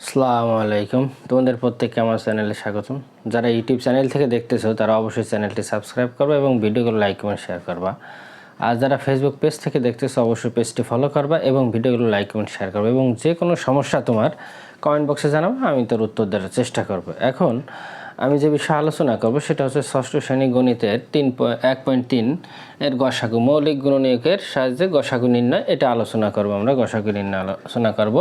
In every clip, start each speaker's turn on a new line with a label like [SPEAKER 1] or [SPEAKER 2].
[SPEAKER 1] আসসালামু আলাইকুম, তোমাদের প্রত্যেককে আমার চ্যানেলে স্বাগতম। যারা ইউটিউব চ্যানেল থেকে দেখতেছো তারা অবশ্যই চ্যানেলটি সাবস্ক্রাইব করবা এবং ভিডিওগুলো লাইক কমেন্ট শেয়ার করবা। আর যারা ফেসবুক পেজ থেকে দেখতেছো অবশ্যই পেজটি ফলো করবা এবং ভিডিওগুলো লাইক কমেন্ট শেয়ার করবা এবং যে কোনো সমস্যা তোমার কমেন্ট বক্সে জানাবো, আমি তোর উত্তর দেওয়ার চেষ্টা করব। এখন আমি যে বিষয়ে আলোচনা করব সেটা হচ্ছে ষষ্ঠ শ্রেণী গণিতের 1.3 এর গসাগু, মৌলিক গুণনীয়কের সাহায্যে গসাগু নির্ণয়, এটা আলোচনা করব। আমরা গসাগু নির্ণয় আলোচনা করব।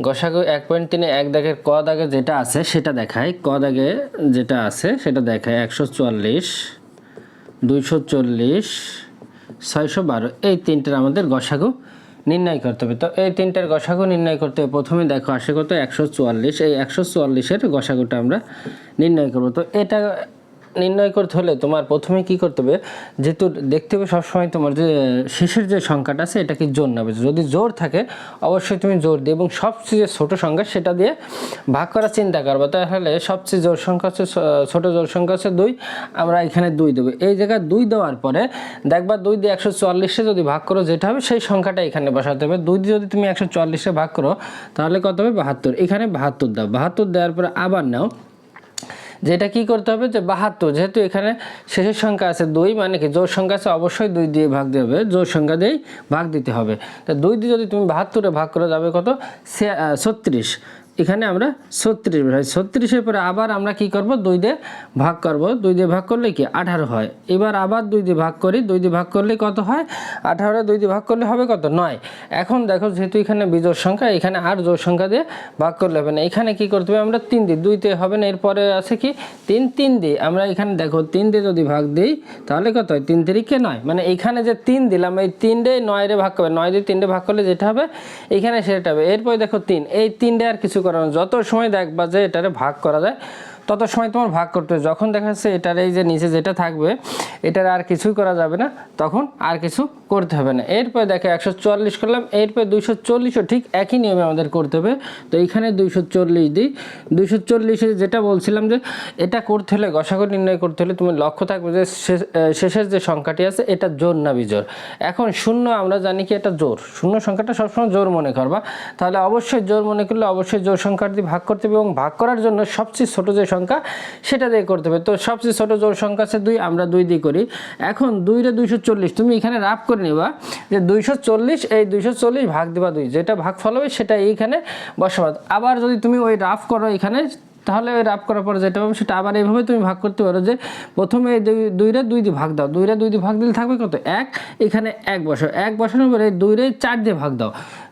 [SPEAKER 1] গসাগু 1.3 এক দাগের ক দাগে যেটা আছে সেটা দেখায়। ক দাগে যেটা আছে সেটা দেখায় 144, 240, 612, এই তিনটের আমাদের গসাগু নির্ণয় করতে হবে। তো এই তিনটের গসাগু নির্ণয় করতে হবে। প্রথমে দেখো আসে কত 144, এই 144-এর গসাগুটা আমরা নির্ণয় করব। তো এটা নির্ণয় করতে হলে তোমার প্রথমে কি করতে হবে, যেহেতু দেখতে হবে সবসময় তোমার যে শেষের যে সংখ্যাটা আছে এটা কি জোর নেবে। যদি জোর থাকে অবশ্যই তুমি জোর দিয়ে এবং সবচেয়ে যে ছোটো সংখ্যা সেটা দিয়ে ভাগ করার চিন্তা করবো। তাহলে সবচেয়ে জোর সংখ্যা হচ্ছে ছোটো জোর সংখ্যা হচ্ছে 2, আমরা এখানে 2 দেবো। এই জায়গায় 2 দেওয়ার পরে দেখবা 2 দিয়ে 144-এ যদি ভাগ করো যেটা হবে সেই সংখ্যাটা এখানে বসাতে হবে। 2 দিয়ে যদি তুমি 144-এ ভাগ করো তাহলে কত হবে 72, এখানে 72 দাও। 72 দেওয়ার পরে আবার নাও, যেটা কি করতে হবে যে 72, যেহেতু এখানে শেষের সংখ্যা আছে 2, মানে কি জোর সংখ্যা আছে অবশ্যই 2 দিয়ে ভাগ দিতে হবে, জোর সংখ্যা দিয়েই ভাগ দিতে হবে। তো 2 দিয়ে যদি তুমি 72-এ ভাগ করে যাবে কত 36, এখানে আমরা 36 হয়। 36-এর পরে আবার আমরা কি করব 2 দিয়ে ভাগ করব। 2 দিয়ে ভাগ করলে কি 18 হয়। এবার আবার 2 দিয়ে ভাগ করি, 2 দিয়ে ভাগ করলে কত হয় 18, 2 দিয়ে ভাগ করলে হবে কত 9। এখন দেখো যেহেতু এখানে বিজোড় সংখ্যা, এখানে আর জোড় সংখ্যা দিয়ে ভাগ করলে হবে না। এখানে কি করতে হবে আমরা 3 দিই, 2তে হবে না, এরপরে আছে কি 3 দিই। আমরা এখানে দেখো 3 দিয়ে যদি ভাগ দিই তাহলে কত হয় 3 3 9, মানে এখানে যে 3 দিলাম এই 3 দিয়ে 9-এ ভাগ করবে, 9 দিয়ে 3 দিয়ে ভাগ করলে যেটা হবে এখানে সেটা হবে। এরপরে দেখো 3, এই 3 দিয়ে আর কিছু করানো, যত সময় দেখবা যে এটারে ভাগ করা যায় তত সময় তোমার ভাগ করতে হবে। যখন দেখা যাচ্ছে এটার এই যে নিচে যেটা থাকবে এটার আর কিছুই করা যাবে না, তখন আর কিছু করতে হবে না। এরপরে দেখো 144 করলাম, এরপরে 240-ও ঠিক একই নিয়মে আমাদের করতে হবে। তো এইখানে 240 দিই। 240-এ যেটা বলছিলাম যে এটা করতে হলে গসাগু নির্ণয় করতে হলে তুমি লক্ষ্য থাকবে যে শেষের যে সংখ্যাটি আছে এটা জোড় না বিজোড়। এখন 0 আমরা জানি কি এটা জোড়, 0 সংখ্যাটা সবসময় জোড় মনে করবা। তাহলে অবশ্যই জোড় মনে করলে অবশ্যই জোড় সংখ্যা দিয়ে ভাগ করতে হবে এবং ভাগ করার জন্য সবচেয়ে ছোটো যে সংখ্যা সেটা দিয়ে করতে হবে। তো সবচেয়ে ছোটো জোড় সংখ্যা আছে 2, আমরা 2 দিয়ে করি। এখন 2-রে 240, তুমি এখানে রাফ করে নেবা যে 240, এই 240 ভাগ দিবা 2, যেটা ভাগ ফল হবে সেটা এইখানে বসাবা। আবার যদি তুমি ওই রাফ করো এখানে, তাহলে ওই রাফ করার পরে যেটা হবে সেটা আবার এইভাবে তুমি ভাগ করতে পারো যে প্রথমে এই 2-রে 2 দিয়ে ভাগ দাও, 2-রে 2 দিয়ে ভাগ দিলে থাকবে কত 1, এখানে 1 বসাও, 1 বসানোর পরে 2-রে 4 দিয়ে ভাগ দাও,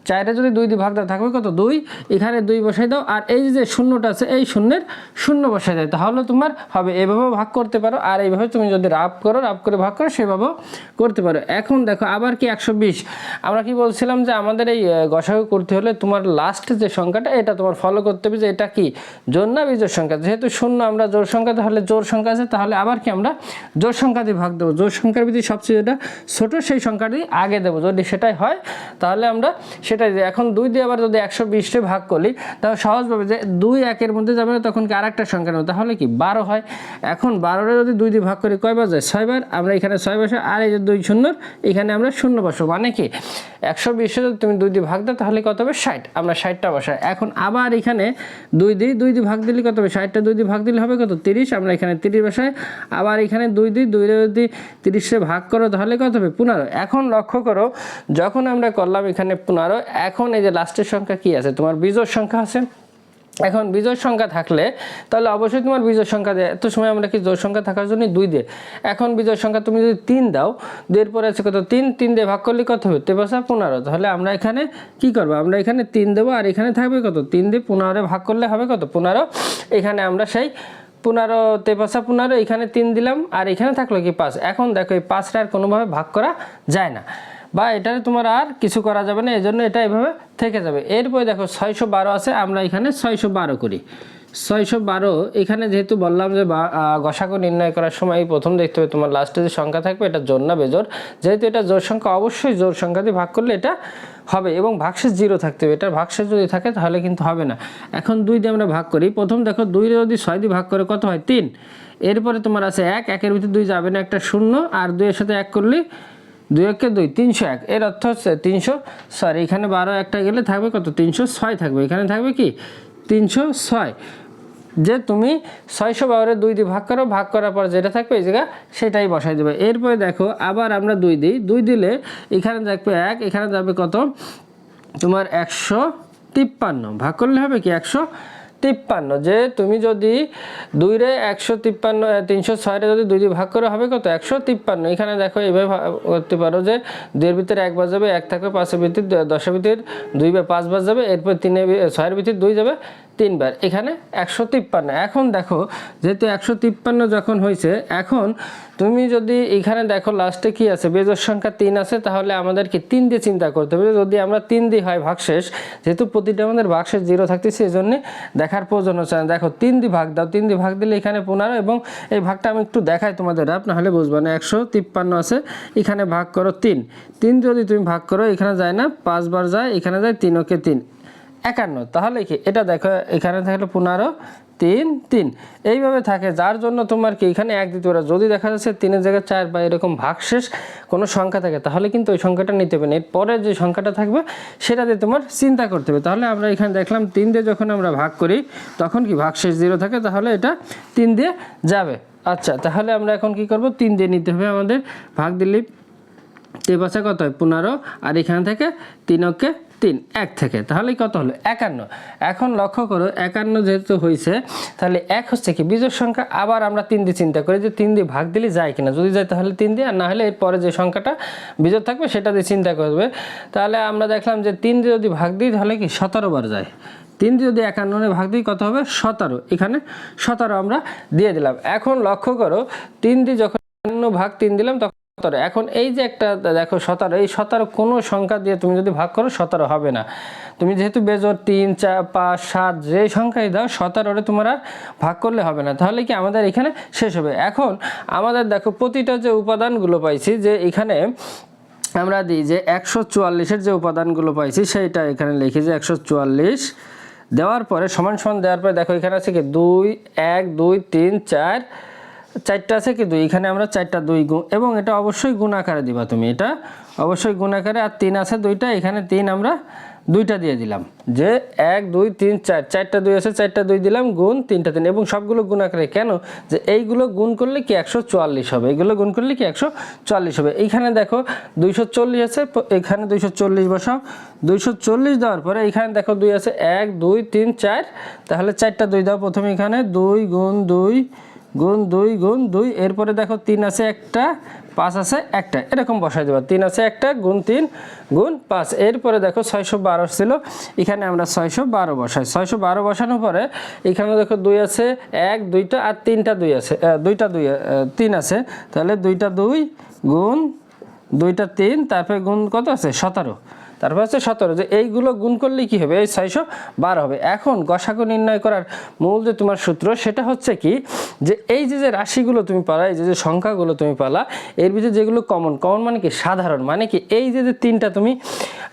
[SPEAKER 1] 4-এ যদি 2 দিয়ে ভাগ দাও থাকবে কত 2, এখানে 2 বসাই দাও, আর এই যে শূন্যটা আছে এই শূন্যের 0 বসাই দাও, তাহলে তোমার হবে। এভাবেও ভাগ করতে পারো, আর এইভাবে তুমি যদি রাফ করে ভাগ করো সেভাবেও করতে পারো। এখন দেখো আবার কি 120, আমরা কি বলছিলাম যে আমাদের এই গসাগু করতে হলে তোমার লাস্ট যে সংখ্যাটা এটা তোমার ফলো করতে হবে যে এটা কি জোড় না বিজোড় সংখ্যা। যেহেতু 0 আমরা জোড় সংখ্যা, তাহলে জোড় সংখ্যা আছে, তাহলে আবার কি আমরা জোড় সংখ্যা দিয়ে ভাগ দেবো। জোড় সংখ্যার ভিতরে সবচেয়ে যেটা ছোটো সেই সংখ্যাটি আগে দেবো, যদি সেটাই হয় তাহলে আমরা সেটাই দিই। এখন 2 দিয়ে আবার যদি 120-এ ভাগ করি তাহলে সহজভাবে যে 2 1-এর মধ্যে যাবে না, তখন কি আর একটা সংখ্যা নেব, তাহলে কি 12 হয়। এখন 12-রে যদি 2 দিয়ে ভাগ করি কয়বার যায় 6 বার, আমরা এখানে 6 বসাই, আর এই যে 2 শূন্যর এখানে আমরা 0 বসাবো, মানে কি 120-এ যদি তুমি 2 দিয়ে ভাগ দাও তাহলে কত হবে 60, আমরা 60টা বসাই। এখন আবার এখানে 2 দিয়ে ভাগ দিলে কত হবে 60টা 2 দিয়ে ভাগ দিলে হবে কত 30, আমরা এখানে 30 বসাই। আবার এখানে 2-রে যদি 30-এ ভাগ করো তাহলে কত হবে 15। এখন লক্ষ্য করো যখন আমরা করলাম এখানে 15, এখন এই যে লাস্টের সংখ্যা কি আছে তোমার বিজোড় সংখ্যা আছে। এখন বিজোড় সংখ্যা থাকলে তাহলে অবশ্যই তোমার বিজোড় সংখ্যা দেয়, এত সময় আমরা কি জোড় সংখ্যা থাকার জন্য 2 দিয়ে। এখন বিজোড় সংখ্যা তুমি যদি 3 দাও, 2-এর পরে আছে কত 3 দিয়ে ভাগ করলে কত হবে 15, তাহলে আমরা এখানে কি করবো, আমরা এখানে 3 দেবো, আর এখানে থাকবে কত 3 দিয়ে 15-এ ভাগ করলে হবে কত 15, এখানে আমরা সেই 15 15, এখানে 3 দিলাম, আর এখানে থাকলো কি 5। এখন দেখো এই 5টা আর কোনোভাবে ভাগ করা যায় না, বা এটারে তোমার আর কিছু করা যাবে না, এই জন্য এটা এভাবে থেকে যাবে। এরপরে দেখো 612 আছে, আমরা এখানে 612 করি। 612 এখানে যেহেতু বললাম যে গসাগু নির্ণয় করার সময় প্রথম দেখতে হবে তোমার লাস্টে যে সংখ্যা থাকবে এটা জোড় না বেজোড়। যেহেতু এটা জোড় সংখ্যা অবশ্যই জোড় সংখ্যা দিয়ে ভাগ করলে এটা হবে, এবং ভাগশেষ 0 থাকতে হবে, এটার ভাগশেষ যদি থাকে তাহলে কিন্তু হবে না। এখন 2 দিয়ে আমরা ভাগ করি, প্রথম দেখো 2-রে যদি 6 দিয়ে ভাগ করে কত হয় 3, এরপরে তোমার আছে 1, 1-এর ভিতরে 2 যাবে না, একটা 0, আর 2-এর সাথে 1 করলে 2 1 2 301, এর অর্থ হচ্ছে 300, সরি এখানে 12 একটা গেলে থাকবে কত 306 থাকবে, এখানে থাকবে কি 306 যে তুমি 612 2 দিয়ে ভাগ করো, ভাগ করার পর যেটা থাকবে এই জায়গা সেটাই বসাই দেবে। এরপরে দেখো আবার আমরা 2 দিই, 2 দিলে এখানে থাকবে 1, এখানে যাবে কত তোমার 153, ভাগ করলে হবে কি 153। যে তুমি যদি 2 রে 153 306 রে যদি 2 দিয়ে ভাগ করে হবে কত 153। এখানে দেখো এইভাবে করতে পারো যে 2 এর ভিতরে 1 বাদ যাবে, 1 থাকবে, 5 এর ভিতরে 10 এর ভিতরে 2 বা 5 বাদ যাবে, এরপর 6 এর ভিতরে 2 যাবে 3 বার, এখানে 153। এখন দেখো যেহেতু 153 যখন হয়েছে, এখন তুমি যদি এখানে দেখো লাস্টে কি আছে বেজোড় সংখ্যা 3 আছে, তাহলে আমাদেরকে 3 দিয়ে চিন্তা করতে হবে। যদি আমরা 3 দিয়ে হয় ভাগশেষ, যেহেতু প্রতিটা আমাদের ভাগশেষ 0 থাকতেছে এই জন্য দেখার প্রয়োজন হচ্ছে না। দেখো 3 দিয়ে ভাগ দাও, 3 দিয়ে ভাগ দিলে এখানে 15, এবং এই ভাগটা আমি একটু দেখাই তোমাদের, নাহলে বুঝবা না। 153 আছে, এখানে ভাগ করো 3, 3 যদি তুমি ভাগ করো এখানে যায় না, 5 বার যায়, এখানে যায় 3 ওকে 3 51। তাহলে কি এটা দেখো এখানে থাকলে 15 3 3 এইভাবে থাকে, যার জন্য তোমার কি এখানে 1 দিতে পারো। যদি দেখা যাচ্ছে 3 এর জায়গায় 4 বা এরকম ভাগশেষ কোনো সংখ্যা থাকে, তাহলে কিন্তু ওই সংখ্যাটা নিতে হবে না, এরপরে যে সংখ্যাটা থাকবে সেটা দিয়ে তোমার চিন্তা করতে হবে। তাহলে আমরা এখানে দেখলাম 3 দিয়ে যখন আমরা ভাগ করি তখন কি ভাগশেষ 0 থাকে, তাহলে এটা 3 দিয়ে যাবে। আচ্ছা, তাহলে আমরা এখন কি করব, 3 দিয়ে নিতে হবে আমাদের, ভাগ দিলে 3 পাশে কত হয় 15, আর এখানে থেকে 3 ওকে 3 1 থেকে, তাহলে কত হলো 51। এখন লক্ষ্য করো 51 যেহেতু হয়েছে, তাহলে 1 হচ্ছে কি বিজোড় সংখ্যা। আবার আমরা 3 দিয়ে চিন্তা করি যে 3 দিয়ে ভাগ দিলে যায় কিনা, যদি যায় তাহলে 3 দিয়ে, আর না হলে এরপরে যে সংখ্যাটা বিজোড় থাকবে সেটা দিয়ে চিন্তা করবে। তাহলে আমরা দেখলাম যে 3 দিয়ে যদি ভাগ দিই তাহলে কি 17 বার যায়। 3 দিয়ে যদি 51 ভাগ দিই কত হবে 17, এখানে 17 আমরা দিয়ে দিলাম। এখন লক্ষ্য করো 3 দিয়ে যখন ভাগ 3 দিলাম তখন 17। এখন এই যে একটা দেখো 17, এই 17 কোনো সংখ্যা দিয়ে তুমি যদি ভাগ করো 17 হবে না। তুমি যেহেতু বেজোড় 3 4 5 7 যে সংখ্যাই দাও 17 তোমার আর ভাগ করলে হবে না, তাহলে কি আমাদের এখানে শেষ হবে। এখন আমাদের দেখো প্রতিটা যে উপাদানগুলো পাইছি, যে এখানে আমরা দিই যে 144-এর যে উপাদানগুলো পাইছি সেইটা এখানে লিখি যে 144 দেওয়ার পরে সমান সমান দেওয়ার পরে দেখো এখানে আছে কি 2 1 2 3 4 4টা আছে কি 2, এখানে আমরা 4টা 2 গুণ, এবং এটা অবশ্যই গুণ আকারে দিবা তুমি, এটা অবশ্যই গুণ আকারে। আর 3 আছে 2টা, এখানে 3 আমরা 2টা দিয়ে দিলাম, যে 1 2 3 4 4টা 2 আছে, 4টা 2 দিলাম গুণ 3টা 3, এবং সবগুলো গুণ আকারে। কেন, যে এইগুলো গুণ করলে কি 144 হবে, এইগুলো গুণ করলে কি 140 হবে। এইখানে দেখো 240 আছে, এখানে 240 বসাও, 240 দেওয়ার পরে এখানে দেখো 2 আছে 1 2 3 4, তাহলে 4টা 2 দাও প্রথমে, এখানে 2 গুণ 2 গুণ 2 গুণ 2, এরপরে দেখো 3 আছে একটা, 5 আছে একটা, এরকম বসাই দেবো। 3 আছে একটা গুণ 3 গুণ 5, এরপরে দেখো 612 ছিল, এখানে আমরা 612 বসাই। 612 বসানোর পরে এখানে দেখো 2 আছে 1 2টা, আর 3টা 2 আছে, 2টা 2 3 আছে, তাহলে 2টা 2 গুণ 2টা 3, তারপরে গুণ কত আছে 17, তারপর হচ্ছে 17, যে এইগুলো গুণ করলে কি হবে এই 612 হবে। এখন গসাগু নির্ণয় করার মূল যে তোমার সূত্র সেটা হচ্ছে কি, যে এই যে রাশিগুলো তুমি পালা, এই যে সংখ্যাগুলো তুমি পালা, এর ভিতরে যেগুলো কমন মানে কি সাধারণ, মানে কি এই যে 3টা তুমি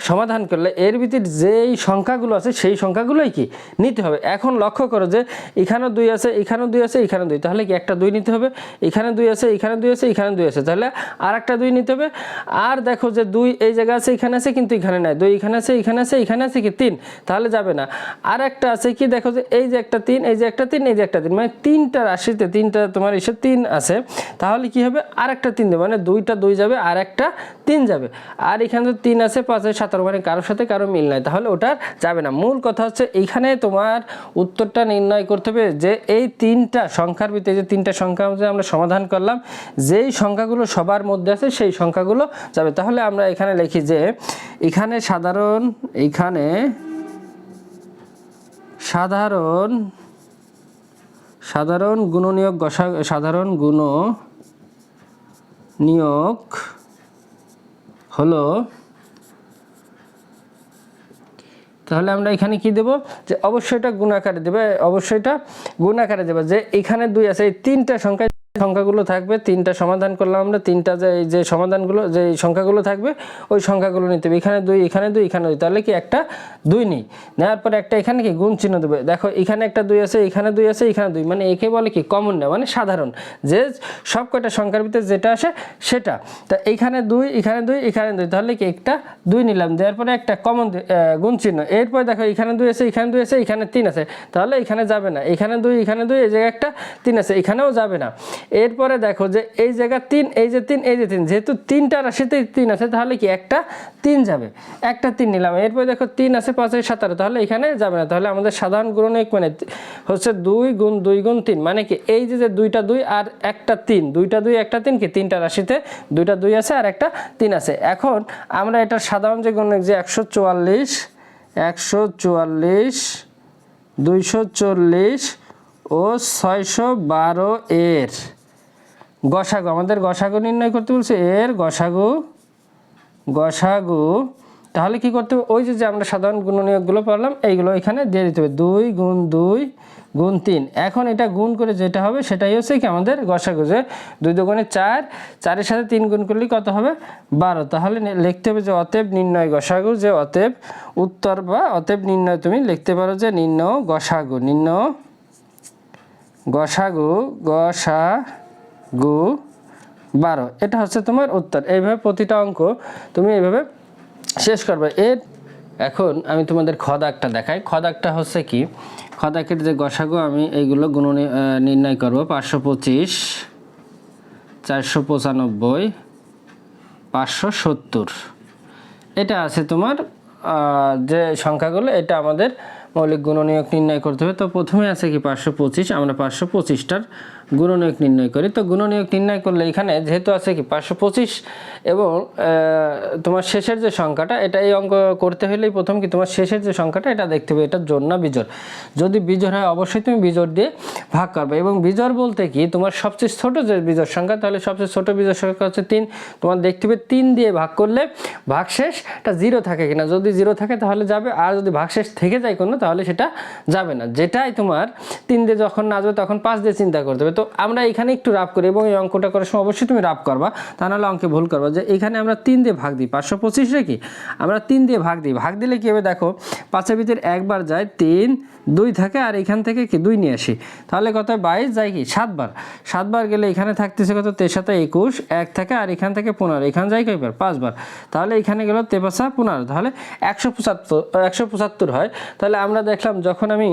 [SPEAKER 1] সমাধান করলে এর ভিতরে যেই সংখ্যাগুলো আছে সেই সংখ্যাগুলোই কি নিতে হবে। এখন লক্ষ্য করো যে এখানেও 2 আছে, এখানেও 2 আছে, এখানেও 2, তাহলে কি একটা 2 নিতে হবে, এখানে 2 আছে, এখানে 2 আছে, এখানে 2 আছে, তাহলে আর একটা 2 নিতে হবে। আর দেখো যে 2 এই জায়গা আছে, এখানে আছে, কিন্তু এখানে নাই, 2 এখানে আছে, এখানে আছে, এখানে আছে কি 3, তাহলে যাবে না। আর একটা আছে কি দেখো যে এই যে একটা 3, এই যে একটা 3, এই যে একটা 3, মানে 3টা রাশিতে 3টা তোমার এসে 3 আছে, তাহলে কি হবে আর একটা 3 দেবে, মানে 2টা 2 যাবে আর একটা 3 যাবে। আর এখানে তো 3 আছে 5 আছে 17, মানে কারোর সাথে কারো মিল নাই, তাহলে ওটার যাবে না। মূল কথা হচ্ছে এইখানে তোমার উত্তরটা নির্ণয় করতে হবে যে এই 3টা সংখ্যার ভিতরে, যে 3টা সংখ্যা আমরা সমাধান করলাম, যেই সংখ্যাগুলো সবার মধ্যে আছে সেই সংখ্যাগুলো যাবে। তাহলে আমরা এখানে লিখি যে এখানে সাধারণ গুণনীয়ক সাধারণ গুণনীয়ক হলো, তাহলে আমরা এখানে কি দেব, যে অবশ্যই এটা গুণ আকারে দেবে, অবশ্যই এটা গুণ আকারে দেবে, যে এখানে 2 আছে, এই 3টা সংখ্যা সংখ্যাগুলো থাকবে, তিনটা সমাধান করলাম আমরা, তিনটা যে সমাধানগুলো যে সংখ্যাগুলো থাকবে ওই সংখ্যাগুলো নিতে হবে। এখানে 2, এখানে 2, এখানে 2, তাহলে কি একটা 2 নিই, নেওয়ার পরে একটা এখানে কি গুণ চিহ্ন দেবে। দেখো এখানে একটা 2 আছে, এখানে 2 আছে, এখানে 2, মানে একে বলে কি কমন নেওয়া, মানে সাধারণ, যে সব কয়টা সংখ্যার ভিতরে যেটা আসে সেটা। তা এইখানে 2, এখানে 2, এখানে 2, তাহলে কি একটা 2 নিলাম, দেওয়ার পরে একটা কমন গুণ চিহ্ন। এরপরে দেখো এখানে 2 আছে, এখানে 2 আছে, এখানে 3 আছে, তাহলে এখানে যাবে না, এখানে 2, এখানে 2, এই জায়গায় একটা 3 আছে, এখানেও যাবে না। এরপরে দেখো যে এই জায়গা 3, এই যে 3, এই যে 3, যেহেতু 3টা রাশিতে 3 আছে তাহলে কি একটা 3 যাবে, একটা 3 নিলাম। এরপরে দেখো 3 আছে 5 এর 17, তাহলে এখানে যাবে না। তাহলে আমাদের সাধারণ গুণনীয়ক মানে হচ্ছে 2 গুণ 2 গুণ 3, মানে কি এই যে 2টা 2 আর একটা 3, 2টা 2 একটা 3, কি 3টা রাশিতে 2টা 2 আছে আর একটা 3 আছে। এখন আমরা এটার সাধারণ যে গুণনীয়ক যে 144, 240 ও 612 এর গসাগু, আমাদের গসাগু নির্ণয় করতে বলছে, এর গসাগু। তাহলে কি করতে হবে, ওই যে আমরা সাধারণ গুণনীয়কগুলো পড়লাম এইগুলো এখানে দিয়ে দিতে হবে, 2 গুণ 2 গুণ 3। এখন এটা গুণ করে যেটা হবে সেটাই হচ্ছে কি আমাদের গসাগু, যে 2 দুগুণে 4, 4-এর সাথে 3 গুণ করলে কত হবে 12। তাহলে লিখতে হবে যে অতএব নির্ণয় গসাগু, যে অতএব উত্তর বা অতএব নির্ণয় তুমি লিখতে পারো যে নির্ণয় গসাগু, নির্ণয় গসাগু 12, এটা হচ্ছে তোমার উত্তর। এইভাবে প্রতিটা অঙ্ক তুমি এইভাবে শেষ করবে। এখন আমি তোমাদের খ দাগটা দেখাই। খ দাগটা হচ্ছে কি, খ দাগের যে গসাগু আমি এইগুলো নির্ণয় করব। 525, 495, 570, এটা আছে তোমার যে সংখ্যাগুলো, এটা আমাদের মৌলিক গুণনীয়ক নির্ণয় করতে হবে। তো প্রথমে আছে কি 525, আমরা 525টার গুণনীয়ক নির্ণয় করি। তো গুণনীয়ক নির্ণয় করলে এখানে যেহেতু আছে কি 525 এবং তোমার শেষের যে সংখ্যাটা, এটা এই অঙ্ক করতে হলেই প্রথম কি তোমার শেষের যে সংখ্যাটা এটা দেখতে হবে এটা জোড় না বিজোড়। যদি বিজোড় হয় অবশ্যই তুমি বিজোড় দিয়ে ভাগ করবে। এবং বিজোড় বলতে কি তোমার সবচেয়ে ছোট যে বিজোড় সংখ্যা, তাহলে সবচেয়ে ছোট বিজোড় সংখ্যা হচ্ছে 3। তোমার দেখতে হবে 3 দিয়ে ভাগ করলে ভাগশেষটা 0 থাকে কিনা, যদি 0 থাকে তাহলে যাবে, আর যদি ভাগশেষ থেকে যায় কোনো তাহলে সেটা যাবে না। যেটাই তোমার 3 দিয়ে যখন না যাবে তখন 5 দিয়ে চিন্তা করতে হবে। তো আমরা এখানে একটু রাফ করি, এবং এই অঙ্কটা করার সময় অবশ্যই তুমি রাফ করবা, তা নাহলে অঙ্কে ভুল করবা। যে এখানে আমরা 3 দিয়ে ভাগ দিই, 525 রে কি আমরা 3 দিয়ে ভাগ দিই। ভাগ দিলে কি হবে দেখো, 5-এর ভিতরে একবার যায় 3, 2 থাকে, আর এখান থেকে কি 2 নিয়ে আসি, তাহলে কত 22 যায় কি 7 বার। 7 বার গেলে এখানে থাকতেছে কত 23, 21, 1 থাকে, আর এখান থেকে 15, এখানে যায় কয়বার 5 বার। তাহলে এখানে গেল 23, 15, তাহলে 175 হয়। তাহলে আমরা দেখলাম যখন আমি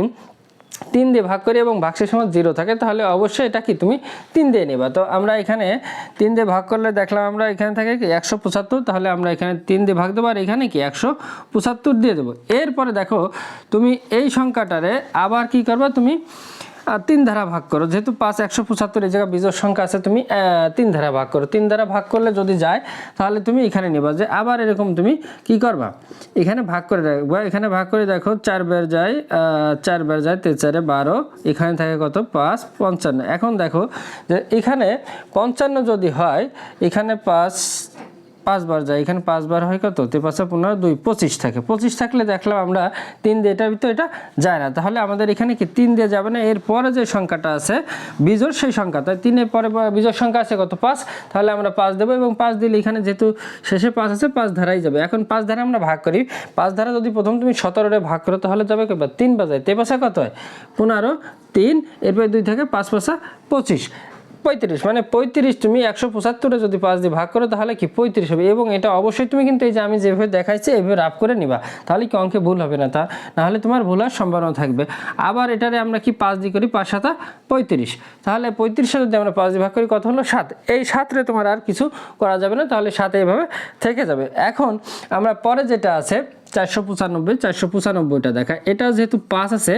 [SPEAKER 1] 3 দিয়ে ভাগ করি এবং ভাগশেষ সময় 0 থাকে, তাহলে অবশ্যই এটা কি তুমি 3 দিয়ে নেবা। তো আমরা এখানে 3 দিয়ে ভাগ করলে দেখলাম আমরা এখানে থাকে কি 175, তাহলে আমরা এখানে 3 দিয়ে ভাগ দেবো, আর এখানে কি 175 দিয়ে দেবো। এরপরে দেখো তুমি এই সংখ্যাটারে আবার কি করবা, তুমি 3 ধারা ভাগ করো। যেহেতু 5 175 এই জায়গায় বিজোড় সংখ্যা আছে, তুমি 3 ধারা ভাগ করো। 3 ধারা ভাগ করলে যদি যায় তাহলে তুমি এখানে নেবা, যে আবার এরকম তুমি কি করবা, এখানে ভাগ করে রাখবা। এখানে ভাগ করে দেখো 4 বার যায় 4 বার যায় 3 4 12, এখানে থাকে কত 5 55। এখন দেখো যে এখানে 55 যদি হয়, এখানে 5 বার যায়, এখানে 5 বার হয় কত 3 5 2 25 থাকে। 25 থাকলে দেখলাম আমরা 3 দিয়ে এটার ভিতরে এটা যায় না, তাহলে আমাদের এখানে কি 3 দিয়ে যাবে না। এরপরে যে সংখ্যাটা আছে বিজোড় সেই সংখ্যা, তাই 3 এর পরে বিজোড় সংখ্যা আছে কত 5, তাহলে আমরা 5 দেবো, এবং 5 দিলে এখানে যেহেতু শেষে 5 আছে 5 ধারাই যাবে। এখন 5 ধারা আমরা ভাগ করি, 5 ধারা যদি প্রথম তুমি 17 এ ভাগ করো তাহলে যাবে কত 3 বাজায় 3 কত হয় 15, 3 এরপরে 2 থেকে 5 5 25, 35, মানে 35 তুমি 175 যদি 5 দিয়ে ভাগ করো তাহলে কি 35 হবে। এবং এটা অবশ্যই তুমি কিন্তু এই যে আমি যেভাবে দেখাইছি এইভাবে রাফ করে নিবা, তাহলে কি অঙ্কে ভুল হবে না, নাহলে তোমার ভুল হওয়ার সম্ভাবনা থাকবে। আবার এটারে আমরা কি 5 দিয়ে করি, 5 7 35, তাহলে 35 যদি আমরা 5 দিয়ে ভাগ করি কত হলো 7। এই 7 রে তোমার আর কিছু করা যাবে না, তাহলে 7 এইভাবে থেকে যাবে। এখন আমরা পরে যেটা আছে 495টা দেখা, এটা যেহেতু 5 আছে,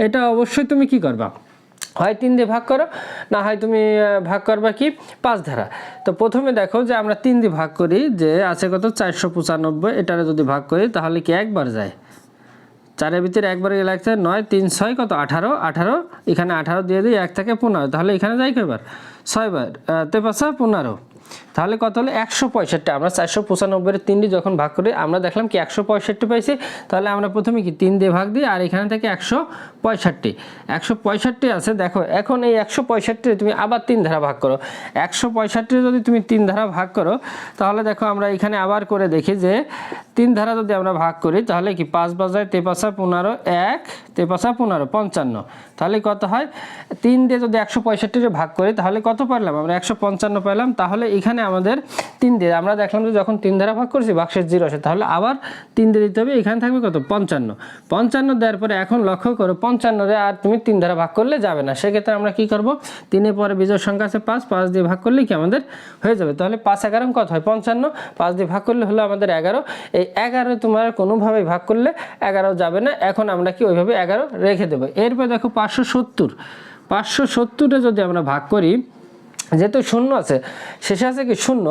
[SPEAKER 1] এটা অবশ্যই তুমি কি করবা, হয় 3 দিয়ে ভাগ করো, না হয় তুমি ভাগ করবা কি 5 ধারা। তো প্রথমে দেখো যে আমরা 3 দিয়ে ভাগ করি, যে আছে কত 495, এটারে যদি ভাগ করি তাহলে কি একবার যায়, 4 এর ভিতরে একবার গেলে লাগছে 9 3 6 কত 18, এখানে 18 দিয়ে দিই, 1 থেকে 15, তাহলে এখানে যাই কয়বার 6 বার 3 5 15। তাহলে কত হলো 165। আমরা 495 এর 3 দিয়ে যখন ভাগ করি আমরা দেখলাম কি 165 পাইছি। তাহলে আমরা প্রথমে কি 3 দিয়ে ভাগ দিই আর এখানে থেকে 165 আছে। দেখো এখন এই 165 তুমি আবার 3 ধারা ভাগ করো। 165 যদি তুমি 3 ধারা ভাগ করো তাহলে দেখো আমরা এখানে আবার করে দেখি যে 3 ধারা যদি আমরা ভাগ করি তাহলে কি 5 বাজায় 3 5 15 1 3 5 15 55। তাহলে কত হয় 3 দিয়ে যদি 165 ভাগ করি তাহলে কত পারলাম আমরা 155 পেলাম। তাহলে এখানে আমাদের 3 দিয়ে আমরা দেখলাম যে যখন 3 ধারা ভাগ করছি ভাগশেষ 0 আসে, তাহলে আবার 3 দিয়ে দিতে হবে। এখানে থাকবে কত 55 দেওয়ার পরে এখন লক্ষ্য করো 55 রে আর তুমি 3 ধারা ভাগ করলে যাবে না। সেক্ষেত্রে আমরা কি করব 3 এর পরে বিজোড় সংখ্যা আছে 5 দিয়ে ভাগ করলে কি আমাদের হয়ে যাবে। তাহলে 5 11 কত হয় 55, 5 দিয়ে ভাগ করলে হলো আমাদের 11। এই 11 তোমার কোনোভাবেই ভাগ করলে 11 যাবে না। এখন আমরা কি ওইভাবে 11 রেখে দেবো। এরপর দেখো 570 যদি আমরা ভাগ করি, যেহেতু শূন্য আছে শেষে আছে কি শূন্য,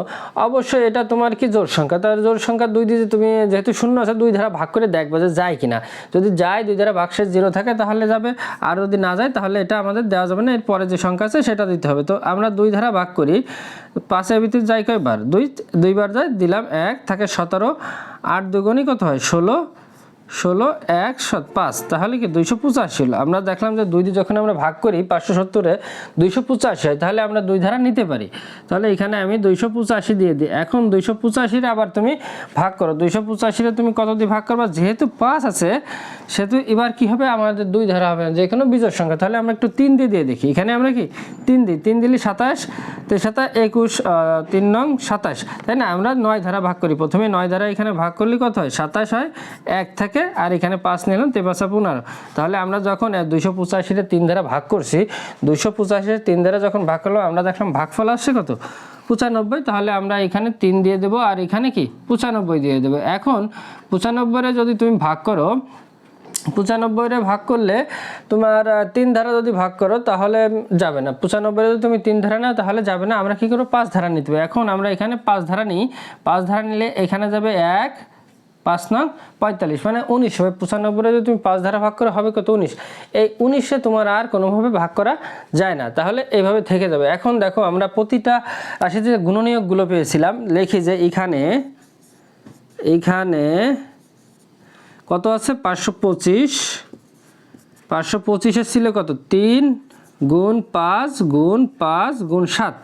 [SPEAKER 1] অবশ্যই এটা তোমার কি জোড় সংখ্যা। তার জোড় সংখ্যা 2 দিয়ে তুমি যেহেতু শূন্য আছে 2 ধারা ভাগ করে দেখবে যে যায় কিনা। যদি যায় 2 ধারা ভাগশেষ 0 থাকে তাহলে যাবে, আর যদি না যায় তাহলে এটা আমাদের দেওয়া যাবে না। এর পরে যে সংখ্যা আছে সেটা দিতে হবে। তো আমরা 2 ধারা ভাগ করি, 5 এর ভিতরে যায় কয়বার 2 বার যায়, দিলাম 1 থাকে 17, 8 দুগুণই কত হয় 16, 1 5, তাহলে কি 285 হলো। আমরা দেখলাম যে 2 দিয়ে যখন আমরা ভাগ করি 570-এ 285 হয়, তাহলে আমরা 2 ধারা নিতে পারি। তাহলে এখানে আমি 285 দিয়ে দিই। এখন 285-এর আবার তুমি ভাগ করো, 285-এর তুমি কত দিয়ে ভাগ করবা, যেহেতু 5 আছে সেহেতু এবার কি হবে আমাদের 2 ধারা হবে না, যে কোনো বিজোড় সংখ্যা। তাহলে আমরা একটু 3 দিয়ে দেখি। এখানে আমরা কি 3 দিই, 3 দিলে 27, 3 21, 3 নং 27, তাই না। আমরা 9 ধারা ভাগ করি, প্রথমে 9 ধারা এখানে ভাগ করলে কত হয় 27 হয়, 1 থেকে আর এখানে 5 নিলাম 3 5 15। তাহলে আমরা যখন 285-এর 3 ধারা ভাগ করছি, 285-এর 3 ধারা যখন ভাগ করলাম আমরা দেখলাম ভাগফল আসছে কত 95। তাহলে আমরা এখানে 3 দিয়ে দেবো আর এখানে কি 95 দিয়ে দেবো। এখন 95-এ যদি তুমি ভাগ করো, 95-এ ভাগ করলে তোমার 3 ধারা যদি ভাগ করো তাহলে যাবে না। 95-এ যদি তুমি 3 ধারা নাও তাহলে যাবে না। আমরা কি করবো 5 ধারা নিতে হবে। এখন আমরা এখানে 5 ধারা নিই, 5 ধারা নিলে এখানে যাবে 1 5 নং 45 মানে 19 হবে। 95-এ যদি তুমি 5 ধারা ভাগ করে হবে কত 19। এই 19-এ তোমার আর কোনোভাবে ভাগ করা যায় না, তাহলে এইভাবে থেকে যাবে। এখন দেখো আমরা প্রতিটা রাশিতে যে গুণনীয়কগুলো পেয়েছিলাম লিখি যে এইখানে কত আছে 525, 525-এর ছিল কত 3 গুণ 5 গুণ 5 গুণ 7,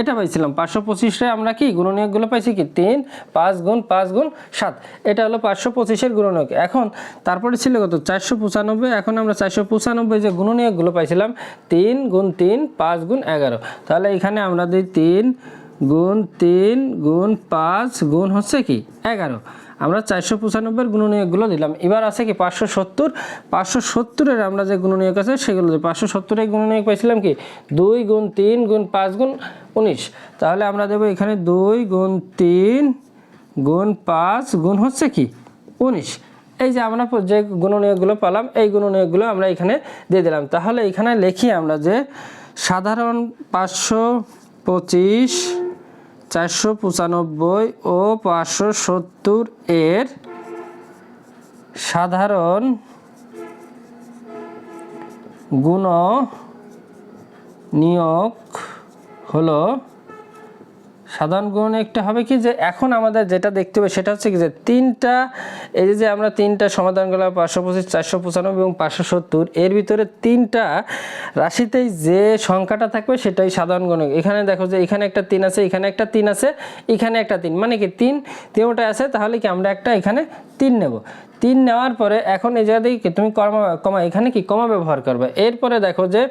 [SPEAKER 1] এটা পাইছিলাম। 525-এ আমরা কি গুণনীয়কগুলো পাইছি কি 3 5 গুণ 5 গুণ 7, এটা হলো 525-এর গুণনীয়ক। এখন তারপরে ছিল কত 495। এখন আমরা 495 যে গুণনীয়কগুলো পাইছিলাম 3 গুণ 3 5 গুণ 11, তাহলে এখানে আমরা দিই 3 গুণ 3 গুণ 5 গুণ হচ্ছে কি 11। আমরা 495-এর গুণনীয়কগুলো দিলাম। এবার আছে কি 570-এর আমরা যে গুণনীয়ক আছে সেগুলো দিই। 570-এর গুণনীয়ক পাইছিলাম কি 2 গুণ 3 গুণ 5 গুণ 19, তাহলে আমরা দেবো এখানে 2 গুণ 3 গুণ 5 গুণ হচ্ছে কি 19। এই যে আমরা যে গুণনীয়কগুলো পেলাম এই গুণনীয়কগুলো আমরা এখানে দিয়ে দিলাম। তাহলে এখানে লিখি আমরা যে সাধারণ 525, 495 ও 570 এর সাধারণ গুণনীয়ক হলো, সাধারণ গুণনীয়কটা হবে কি যে এখন আমাদের যেটা দেখতে হবে সেটা হচ্ছে কি যে 3টা এই যে আমরা 3টা সমাধান করলাম 525, 495 এবং 570, এর ভিতরে 3টা রাশিতেই যে সংখ্যাটা থাকবে সেটাই সাধারণ গুণনীয়ক। এখানে দেখো যে এখানে একটা 3 আছে, এখানে একটা 3 আছে, এখানে একটা 3, মানে কি 3 তিনটা আছে, তাহলে কি আমরা একটা এখানে 3 নেব। 3 নেওয়ার পরে এখন এই জায়গা থেকে তুমি কমা এখানে কি কমা ব্যবহার করবে। এরপরে দেখো যে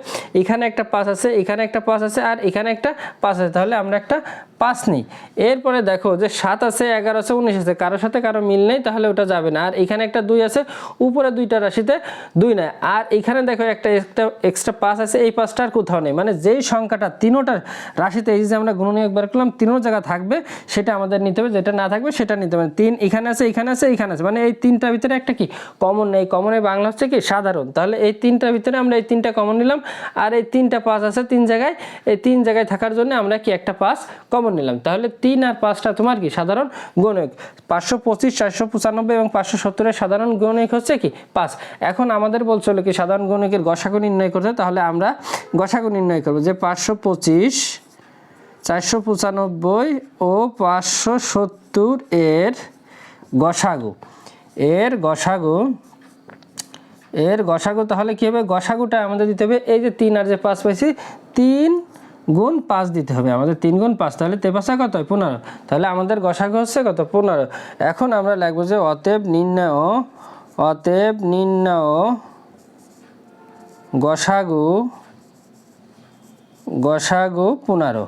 [SPEAKER 1] এখানে একটা 5 আছে, এখানে একটা 5 আছে আর এখানে একটা 5 আছে, তাহলে আমরা একটা 5 নিই। এরপরে দেখো যে 7 আছে, 11 আছে, 19 আছে, কারোর সাথে কারো মিল নেই, তাহলে ওটা যাবে না। আর এখানে একটা 2 আছে, উপরে 2টা রাশিতে 2 নেয়। আর এখানে দেখো একটা এক্সট্রা 5 আছে, এই 5টার কোথাও নেই, মানে যেই সংখ্যাটা 3টা রাশিতে এই যে আমরা গুণনীয়ক বার করলাম 3 জায়গা থাকবে সেটা আমাদের নিতে হবে, যেটা না থাকবে সেটা নিতে হবে। 3 এখানে আছে, এখানে আছে, এখানে আছে, মানে এই 3টার ভিতরে একটা কি কমন নেই। কমনের বাংলা হচ্ছে কি সাধারণ। তাহলে এই 3টার ভিতরে আমরা এই 3টা কমন নিলাম, আর এই 3টা 5 আছে 3 জায়গায়, এই 3 জায়গায় থাকার জন্য আমরা কি একটা 5 কমন নিলাম। তাহলে 3 আর 5টা তোমার কি সাধারণ গুণনীয়ক। 525, 495 এবং 570-এর সাধারণ গুণনীয়ক হচ্ছে কি 5। এখন আমাদের বলছিল কি সাধারণ গুণনীয়কের গসাগু নির্ণয় করতে, তাহলে আমরা গসাগু নির্ণয় করব যে 525 495 ও 570 এর গসাগু। এর গসাগু তাহলে কী হবে, গসাগুটা আমাদের দিতে হবে এই যে 3 আর যে 5 পাইছি 3 গুণ 5 দিতে হবে আমাদের, 3 গুণ 5 তাহলে 5 কত হয় 15, তাহলে আমাদের গসাগু হচ্ছে কত 15। এখন আমরা লিখব যে অতএব নির্ণয় গসাগু 15।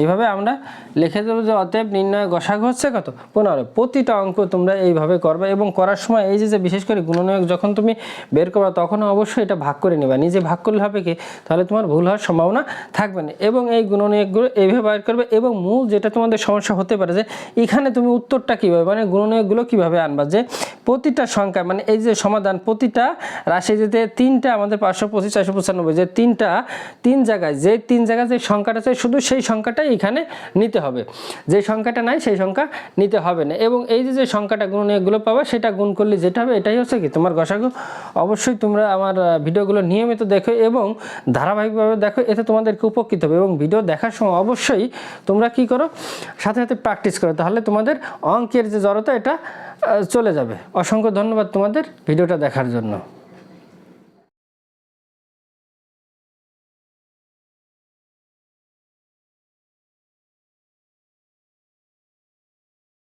[SPEAKER 1] এইভাবে আমরা লিখে দেবো যে অতএব নির্ণয় গসাগু হচ্ছে কত 15। প্রতিটা অঙ্ক তোমরা এইভাবে করবে এবং করার সময় এই যে বিশেষ করে গুণনীয়ক যখন তুমি বের করবে তখন অবশ্যই এটা ভাগ করে নেবা, নিজে ভাগ করলে হবে কি তাহলে তোমার ভুল হওয়ার সম্ভাবনা থাকবে না। এবং এই গুণনীয়কগুলো এইভাবে বের করবে এবং মূল যেটা তোমাদের সমস্যা হতে পারে যে এখানে তুমি উত্তরটা কীভাবে মানে গুণনীয়কগুলো কীভাবে আনবা, যে প্রতিটা সংখ্যা মানে এই যে সমাধান প্রতিটা রাশি যেতে 3টা আমাদের 525 495 যে 3 জায়গায় যে সংখ্যাটা আছে শুধু সেই সংখ্যাটাই এখানে নিতে হবে, যে সংখ্যাটা নাই সেই সংখ্যা নিতে হবে না। এবং এই যে সংখ্যাটা গুণনীয়কগুলো পাবা সেটা গুণ করলে যেটা হবে এটাই হচ্ছে কি তোমার গসাগু। অবশ্যই তোমরা আমার ভিডিওগুলো নিয়মিত দেখো এবং ধারাবাহিকভাবে দেখো, এতে তোমাদেরকে উপকৃত হবে। এবং ভিডিও দেখার সময় অবশ্যই তোমরা কি করো সাথে সাথে প্র্যাকটিস করো, তাহলে তোমাদের অঙ্কের যে জড়তা এটা চলে যাবে। অসংখ্য ধন্যবাদ তোমাদের ভিডিওটা দেখার জন্য।